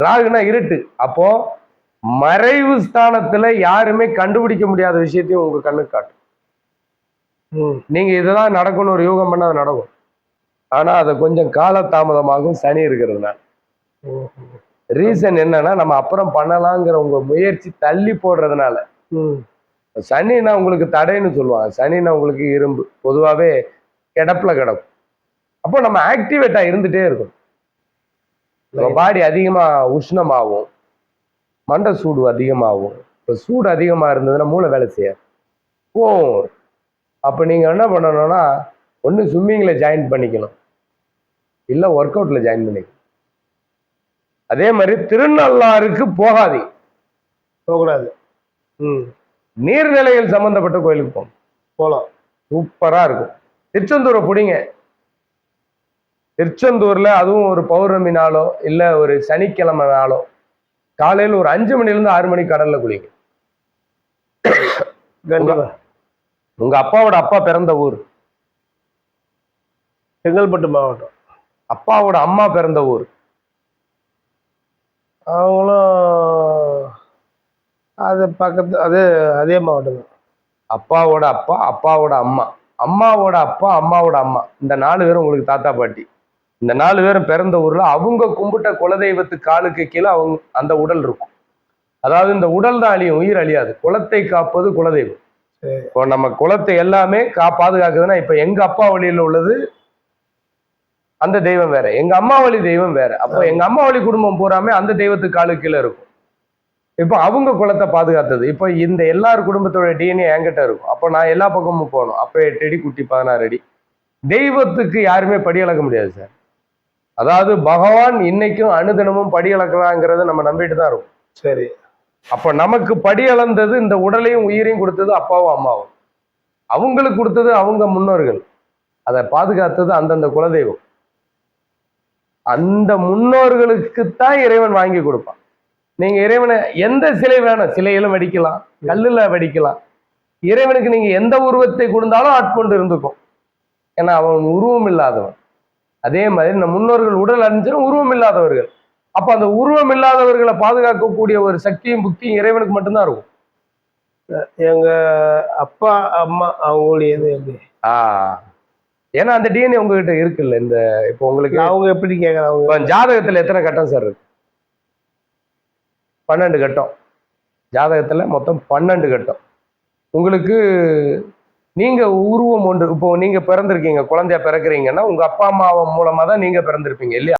ராகுனா இருட்டு. அப்போ மறைவு ஸ்தானத்துல யாருமே கண்டுபிடிக்க முடியாத விஷயத்தையும் உங்க கண்ணுக்கு காட்டும். நீங்க இதெல்லாம் நடக்கணும் ஒரு யோகம் பண்ண அது நடக்கும். ஆனா அதை கொஞ்சம் கால தாமதமாகும் சனி இருக்கிறதுனால. ரீசன் என்னன்னா நம்ம அப்புறம் பண்ணலாங்கிற உங்க முயற்சி தள்ளி போடுறதுனால. சனினா உங்களுக்கு தடைன்னு சொல்லுவாங்க. சனினா உங்களுக்கு இரும்பு. பொதுவாகவே கிடப்புல கிடக்கும். அப்போ நம்ம ஆக்டிவேட்டா இருந்துட்டே இருக்கும். நம்ம பாடி அதிகமா உஷ்ணமாகும், மண்டை சூடு அதிகமாகும். இப்போ சூடு அதிகமா இருந்ததுன்னா மூளை வேலை செய்யாது. அப்போ நீங்க என்ன பண்ணணும்னா ஒன்று ஸ்விம்மிங்ல ஜாயின் பண்ணிக்கணும், இல்லை ஒர்க் அவுட்ல ஜாயின் பண்ணிக்கணும். அதே மாதிரி திருநள்ளாறுக்கு போகாதீங்க, போகக்கூடாது. நீர்நிலைகள் சம்பந்தப்பட்ட கோயிலுக்கு போகலாம், சூப்பரா இருக்கும். திருச்செந்தூரை பிடிங்க. திருச்செந்தூர்ல அதுவும் ஒரு பௌர்ணமி நாளோ இல்ல ஒரு சனிக்கிழமை நாளோ காலையில் ஒரு 5 மணிலேருந்து 6 மணிக்கு கடல்ல குளிங்க. உங்க அப்பாவோட அப்பா பிறந்த ஊர் செங்கல்பட்டு மாவட்டம். அப்பாவோட அம்மா பிறந்த ஊர் அவங்களும் அது பக்கத்து அதே மாவட்டம். அப்பாவோட அப்பா, அப்பாவோட அம்மா, அம்மாவோட அப்பா, அம்மாவோட அம்மா, இந்த 4 பேரும் உங்களுக்கு தாத்தா பாட்டி. இந்த 4 பேரும் பிறந்த ஊர்ல அவங்க கும்பிட்ட குலதெய்வத்து காலுக்கு கீழே அவங்க அந்த உடல் இருக்கும். அதாவது இந்த உடல் தான் அழியும், உயிர் அழியாது. குலத்தை காப்பது குலதெய்வம். இப்போ நம்ம குலத்தை எல்லாமே பாதுகாக்குதுன்னா இப்ப எங்க அப்பா வழியில உள்ளது அந்த தெய்வம் வேற, எங்க அம்மா வழி தெய்வம் வேற. அப்போ எங்க அம்மா வழி குடும்பம் பூராமே அந்த தெய்வத்துக்கு காலுக்கு கீழே இருக்கும். இப்போ அவங்க குலத்தை பாதுகாத்தது. இப்போ இந்த எல்லார் குடும்பத்தோட டிஎன்ஏ என்கிட்ட இருக்கும். அப்போ நான் எல்லா பக்கமும் போகணும். அப்போ 8 அடி குட்டி 16 அடி. தெய்வத்துக்கு யாருமே படி அளக்க முடியாது சார். அதாவது பகவான் இன்னைக்கும் அனுதினமும் படி அளக்கலாங்கிறத நம்ம நம்பிட்டு தான் இருக்கும். சரி, அப்ப நமக்கு படி அளந்தது இந்த உடலையும் உயிரையும் கொடுத்தது அப்பாவும் அம்மாவும். அவங்களுக்கு கொடுத்தது அவங்க முன்னோர்கள். அதை பாதுகாத்தது அந்தந்த குலதெய்வம். அந்த முன்னோர்களுக்குத்தான் இறைவன் வாங்கி கொடுப்பான். நீங்க இறைவனை எந்த சிலை வேணும், சிலையில வடிக்கலாம், கல்லுல வடிக்கலாம். இறைவனுக்கு நீங்க எந்த உருவத்தை கொடுத்தாலும் ஆட்கொண்டு இருந்துக்கும். ஏன்னா அவன் உருவம் இல்லாதவன். அதே மாதிரி இந்த முன்னோர்கள் உடல் அறிஞ்சும் உருவம் இல்லாதவர்கள். அப்ப அந்த உருவம் இல்லாதவர்களை பாதுகாக்கக்கூடிய ஒரு சக்தியும் புக்தியும் இறைவனுக்கு மட்டும்தான் இருக்கும். எங்க அப்பா அம்மா அவங்களுடைய ஏன்னா அந்த டிஎன்ஏ உங்ககிட்ட இருக்குல்ல. இந்த இப்போ உங்களுக்கு அவங்க எப்படி கேட்கறாங்க, ஜாதகத்துல எத்தனை கட்டம் சார் இருக்கு? 12 கட்டம். ஜாதகத்துல மொத்தம் 12 கட்டம். உங்களுக்கு நீங்க உருவம் ஒன்று. இப்போ நீங்க பிறந்திருக்கீங்க, குழந்தையா பிறக்கிறீங்கன்னா உங்க அப்பா அம்மா மூலமா தான் நீங்க பிறந்திருப்பீங்க இல்லையா?